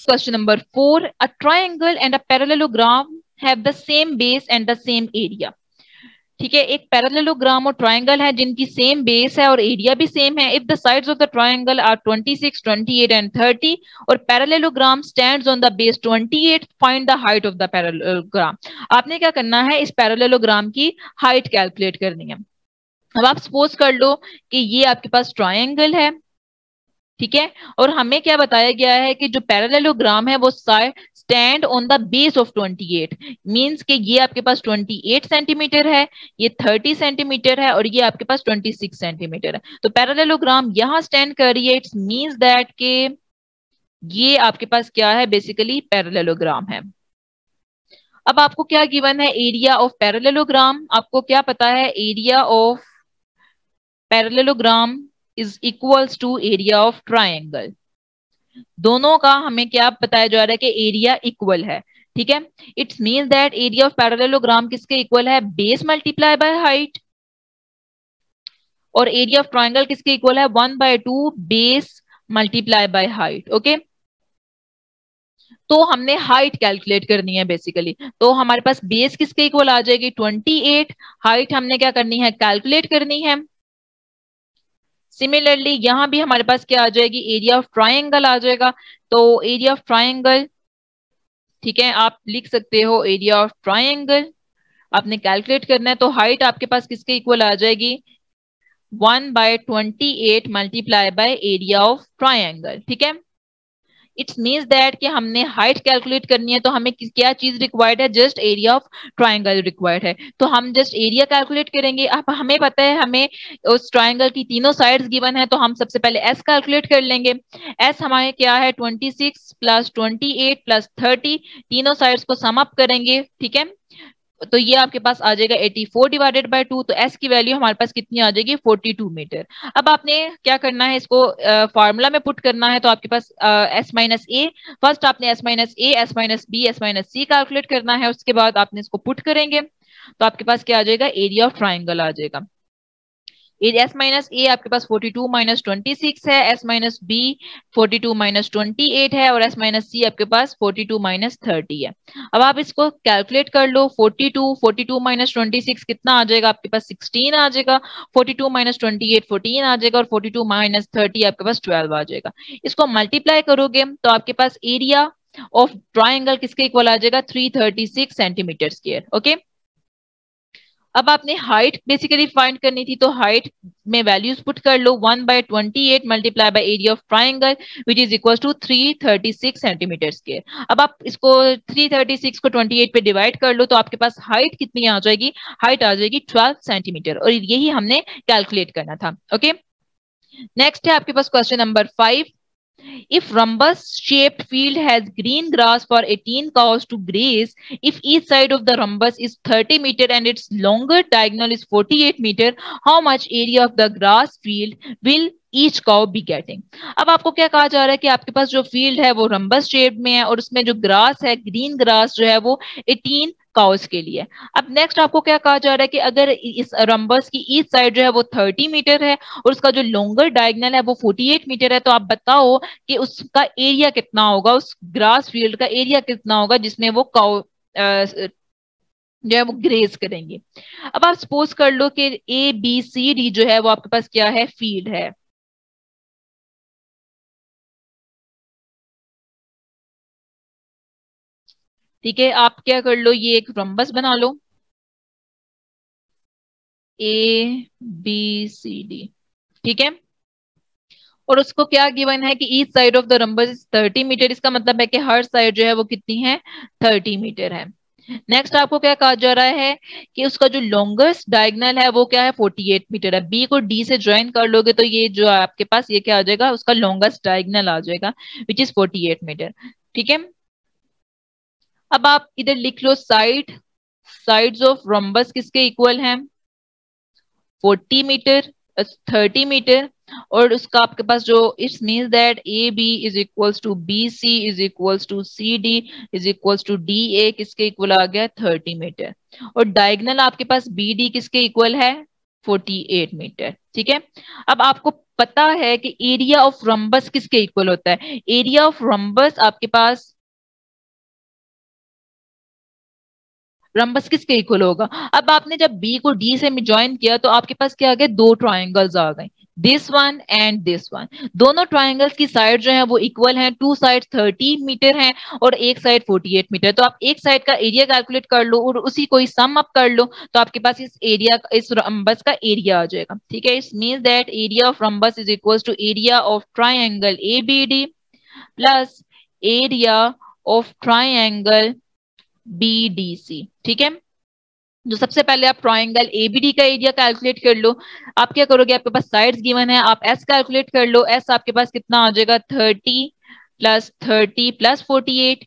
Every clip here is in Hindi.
question number 4. A triangle and a parallelogram have the same base and the same area. ठीक है, एक पैरेललोग्राम और ट्रायंगल है जिनकी सेम बेस है और एरिया भी सेम है. If the sides of the triangle are 26, 28 and 30 और parallelogram stands on the base 28, find the height of the parallelogram. आपने क्या करना है, इस पैरेललोग्राम की हाइट कैलकुलेट करनी है. अब आप सपोज कर लो कि ये आपके पास ट्रायंगल है, ठीक है, और हमें क्या बताया गया है कि जो पैरेललोग्राम है वो stand on the base of 28, means कि ये आपके पास 28 सेंटीमीटर है, ये 30 सेंटीमीटर है और ये आपके पास 26 सेंटीमीटर है. तो पैरेललोग्राम यहां स्टैंड कर रही है. इट्स मींस दैट के ये आपके पास क्या है, बेसिकली पैरेललोग्राम है. अब आपको क्या गिवन है, एरिया ऑफ पैरेललोग्राम. आपको क्या पता है, area of parallelogram is equals to area of triangle. दोनों का हमें क्या बताया जा रहा है कि एरिया इक्वल है. ठीक है, it's means that area of parallelogram किसके इक्वल है, बेस मल्टीप्लाई बाय हाइट. और एरिया ऑफ ट्राइंगल किसके इक्वल है, 1/2 base multiply by height. Okay, तो हमने हाइट कैलकुलेट करनी है बेसिकली. तो हमारे पास बेस किसके इक्वल आ जाएगी, 28. हाइट हमने क्या करनी है, कैलकुलेट करनी है. सिमिलरली यहां भी हमारे पास क्या आ जाएगी, एरिया ऑफ ट्रायंगल आ जाएगा. तो एरिया ऑफ ट्रायंगल, ठीक है, आप लिख सकते हो एरिया ऑफ ट्रायंगल आपने कैलकुलेट करना है. तो हाइट आपके पास किसके इक्वल आ जाएगी, 1/28 multiply by area of triangle. ठीक है, इट्स मीन्स दैट कि हमने हाइट कैलकुलेट करनी है तो हमें क्या चीज रिक्वायर्ड है, just area of triangle required है. तो हम जस्ट एरिया कैलकुलेट करेंगे. अब हमें पता है हमें उस ट्राइंगल की तीनों साइड्स गिवन है, तो हम सबसे पहले एस कैलकुलेट कर लेंगे. एस हमारे क्या है, 26 प्लस 28 प्लस 30, तीनों साइड्स को सम अप करेंगे. ठीक है, तो ये आपके पास आ जाएगा 84 डिवाइडेड बाय 2. तो एस की वैल्यू हमारे पास कितनी आ जाएगी, 42 मीटर. अब आपने क्या करना है, इसको फार्मूला में पुट करना है. तो आपके पास एस माइनस ए, फर्स्ट आपने S minus A, S minus B, S minus C calculate करना है. उसके बाद आपने इसको पुट करेंगे तो आपके पास क्या आ जाएगा, एरिया ऑफ ट्राइंगल आ जाएगा. एस माइनस ए आपके पास 42 माइनस 26 है, एस माइनस बी 42 माइनस 28 है और एस माइनस सी आपके पास 42 माइनस 30 है. अब आप इसको कैलकुलेट कर लो. 42 माइनस 26 कितना आ जाएगा आपके पास, 16 आ जाएगा. 42 माइनस 28 14 आ जाएगा और 42 माइनस 30 आपके पास 12 आ जाएगा. इसको मल्टीप्लाई करोगे तो आपके पास एरिया ऑफ ट्राइंगल किसके इक्वल आ जाएगा, 336 सेंटीमीटर स्क्वायर. ओके, अब आपने हाइट बेसिकली फाइंड करनी थी, तो हाइट में वैल्यूज पुट कर लो. 1/28 multiply by area of triangle which is equal to 336 centimetre square. अब आप इसको 336 को 28 पे डिवाइड कर लो तो आपके पास हाइट कितनी आ जाएगी, हाइट आ जाएगी 12 सेंटीमीटर. और यही हमने कैलकुलेट करना था. ओके, नेक्स्ट है आपके पास question number 5. If rhombus shaped field has green grass for 18 cows to graze, if each side of the rhombus is 30 meter and its longer diagonal is 48 meter, how much area of the grass field will each cow be getting? अब आपको क्या कहा जा रहा है कि आपके पास जो फील्ड है वो रंबस शेप में है और उसमें जो ग्रास है, ग्रीन ग्रास जो है वो 18 काउस के लिए. अब नेक्स्ट आपको क्या कहा जा रहा है कि अगर इस रंबस की ईच साइड जो है वो 30 मीटर है और उसका जो लॉन्गर डायगोनल है वो 48 मीटर है, तो आप बताओ कि उसका एरिया कितना होगा, उस ग्रास फील्ड का एरिया कितना होगा जिसमें वो काउ जो है वो ग्रेज करेंगे. अब आप सपोज कर लो कि ए बी सी डी जो है वो आपके पास क्या है, फील्ड है. ठीक है, आप क्या कर लो, ये एक रंबस बना लो, ए बी सी डी. ठीक है, और उसको क्या गिवन है कि each side of the rhombus is 30 metre. इसका मतलब है कि हर साइड जो है वो कितनी है, 30 मीटर है. नेक्स्ट आपको क्या कहा जा रहा है कि उसका जो लॉन्गेस्ट डायगोनल है वो क्या है, 48 मीटर है. बी को डी से ज्वाइन कर लोगे तो ये जो आपके पास ये क्या आ जाएगा, उसका लॉन्गेस्ट डायगोनल आ जाएगा विच इज 48 मीटर. ठीक है, अब आप इधर लिख लो साइड्स ऑफ रोम्बस किसके इक्वल हैं, 40 मीटर 30 मीटर. और उसका आपके पास जो it's means that A B is equals to B C is equals to C D is equals to D A किसके इक्वल आ गया, 30 मीटर. और डायगोनल आपके पास बी डी किसके इक्वल है, 48 मीटर। ठीक है, अब आपको पता है कि एरिया ऑफ रम्बस किसके इक्वल होता है? एरिया ऑफ रम्बस आपके पास रम्बस किसके इक्वल होगा? अब आपने जब बी को डी से ज्वाइन किया तो आपके पास क्या आ गए? दो ट्राइंगल्स आ गए, this one and this one. दोनों ट्राइंगल्स की साइड जो है वो इक्वल है, टू साइड 30 मीटर है और एक साइड 48 मीटर। तो आप एक साइड का एरिया कैलकुलेट कर लो और उसी को ही सम अप कर लो, तो आपके पास इस एरिया, इस रम्बस का एरिया आ जाएगा। ठीक है, it means that area of rhombus is equal to area of triangle A B D plus area of triangle BDC। ठीक है, जो सबसे पहले आप ट्राइंगल एबीडी का एरिया कैलकुलेट कर लो। आप क्या करोगे, आपके पास साइड्स गिवन है, आप एस कैलकुलेट कर लो। एस आपके पास कितना आ जाएगा? 30 plus 48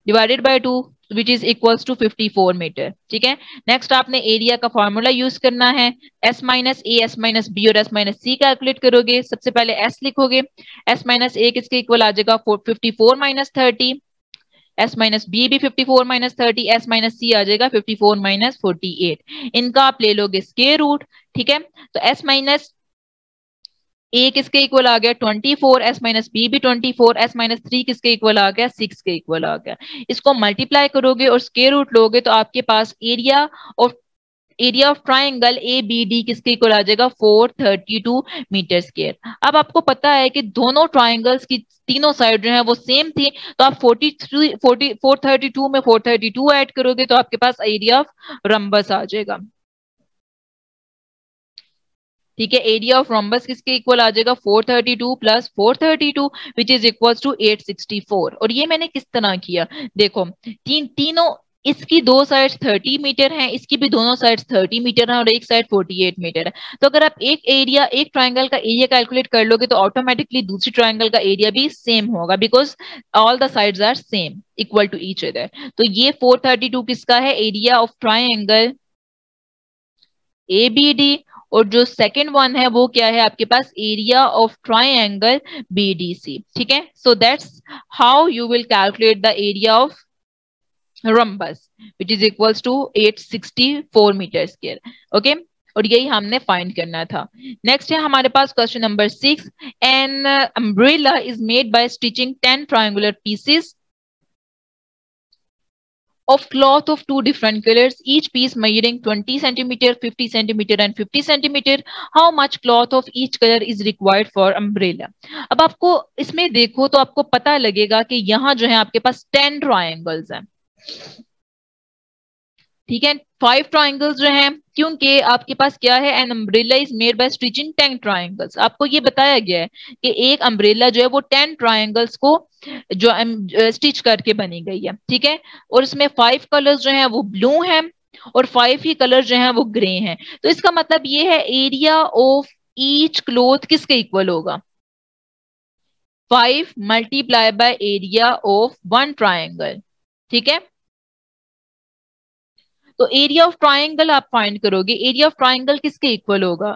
divided by 2 which is equals to 54 metre. ठीक है, नेक्स्ट आपने एरिया का फॉर्मूला यूज करना है, S minus A, S minus B और एस माइनस सी कैलकुलेट करोगे। सबसे पहले एस लिखोगे, एस माइनस ए किसके इक्वल आ जाएगा? 54 माइनस 30, एस माइनस बी भी 54 माइनस 30, एस माइनस सी आ जाएगा 54 माइनस 48। इनका आप ले लोगे स्क्वायर रूट। ठीक है, तो एस माइनस ए किसके इक्वल आ गया? 24, एस माइनस बी भी 24, एस माइनस 3 किसके इक्वल आ गया? 6 के इक्वल आ गया। इसको मल्टीप्लाई करोगे और स्क्वायर रूट लोगे तो आपके पास area of triangle A B D किसके इक्वल आ जाएगा? 432 मीटर स्क्वायर। अब आपको पता है कि दोनों ट्राइंगल्स की तीनों साइड जो है वो सेम थी, तो आप 432 में 432 ऐड करोगे तो आपके पास एरिया ऑफ रम्बस आ जाएगा। ठीक है, एरिया ऑफ रोम्बस किसके इक्वल आ जाएगा? 432 plus 432 which is equal to 864। और ये मैंने किस तरह किया, देखो तीनों, इसकी दो साइड्स 30 मीटर हैं, इसकी भी दोनों साइड्स 30 मीटर हैं और एक साइड 48 मीटर है। तो अगर आप एक ट्राइंगल का एरिया कैलकुलेट कर लोगे तो ऑटोमेटिकली दूसरी ट्राइंगल का एरिया भी सेम होगा, because all the sides are same equal to each other. तो ये 432 किसका है? Area of triangle ABD। और जो सेकंड वन है वो क्या है आपके पास? Area of triangle BDC। ठीक है, so that's how you will calculate the area of rhombus which is equals to 864 metre square. Okay, और यही हमने फाइंड करना था। नेक्स्ट है हमारे पास question number 6। An umbrella is made by stitching 10 triangular pieces of cloth of two different colors, each piece measuring 20 centimeter, 50 centimeter and 50 centimeter. How much cloth of each color is required for umbrella? अब आपको इसमें देखो तो आपको पता लगेगा कि यहाँ जो है आपके पास 10 ट्रायंगल्स हैं। ठीक है, 5 ट्राइंगल्स जो हैं, क्योंकि आपके पास क्या है? N umbrella is made by stitching 10 triangles. आपको ये बताया गया है कि एक अम्ब्रेला जो है वो 10 ट्राइंगल्स को जो स्टिच करके बनी गई है। ठीक है, और इसमें 5 कलर्स जो हैं वो ब्लू हैं और 5 ही कलर जो हैं वो ग्रे हैं। तो इसका मतलब ये है एरिया ऑफ ईच क्लोथ किसके इक्वल होगा? 5 multiply by area of one triangle. ठीक है, तो एरिया ऑफ ट्राइंगल आप फाइंड करोगे। एरिया ऑफ ट्राइंगल किसके इक्वल होगा?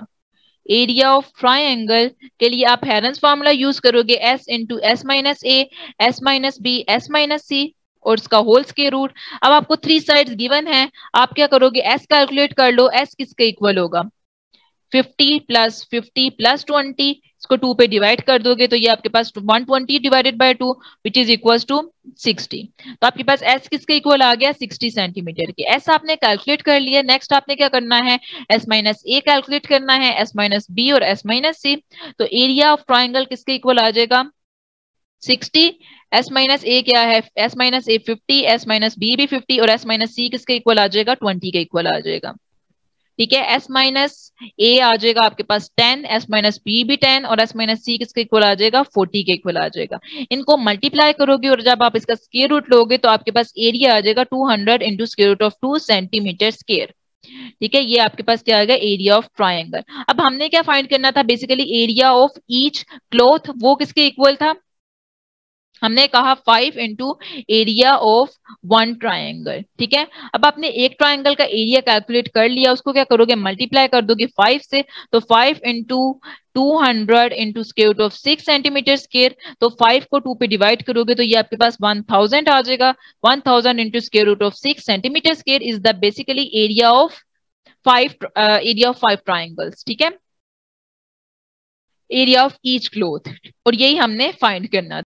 एरिया ऑफ ट्राइंगल के लिए आप हेरन्स फार्मूला यूज करोगे, S into S minus A, S minus B, S minus C और इसका होल स्क्वायर रूट। अब आपको 3 साइड्स गिवन है, आप क्या करोगे? एस कैलकुलेट कर लो, एस किसके इक्वल होगा? 50 प्लस 20, इसको 2 पे डिवाइड कर दोगे तो ये आपके पास 120 divided by 2 which is equal to 60। तो आपके पास एस किसके इक्वल आ गया? 60 सेंटीमीटर की। एस आपने कैलकुलेट कर लिया। नेक्स्ट आपने क्या करना है? एस माइनस ए कैलकुलेट करना है, एस माइनस बी और एस माइनस सी। तो एरिया ऑफ ट्राइंगल किसके इक्वल आ जाएगा? 60। एस माइनस ए क्या है? एस माइनस ए 50, एस माइनस बी भी 50 और एस माइनस सी किसके इक्वल आ जाएगा? 20 के इक्वल आ जाएगा। ठीक है, एस माइनस ए आ जाएगा आपके पास 10, एस माइनस बी भी 10 और एस माइनस सी किसके इक्वल आ जाएगा? 40 के इक्वल आ जाएगा। इनको मल्टीप्लाई करोगे और जब आप इसका स्क्वायर रूट लोगे तो आपके पास एरिया आ जाएगा 200 into square root of 2 centimetre square. ठीक है, ये आपके पास क्या आएगा? Area of triangle. अब हमने क्या फाइंड करना था? Basically area of each cloth, वो किसके इक्वल था? हमने कहा 5 into area of one triangle. ठीक है, अब आपने एक ट्राइंगल का एरिया कैलकुलेट कर लिया, उसको क्या करोगे? मल्टीप्लाई कर दोगे 5 से। तो 5 into 200 into square root of 6 centimetre square. तो 5 को 2 पे डिवाइड करोगे तो ये आपके पास 1000 आ जाएगा। 1000 into square root of 6 centimetre square is the basically area of area of 5 triangles, ठीक है, एरिया ऑफ ईच क्लोथ, और यही हमने फाइंड करना।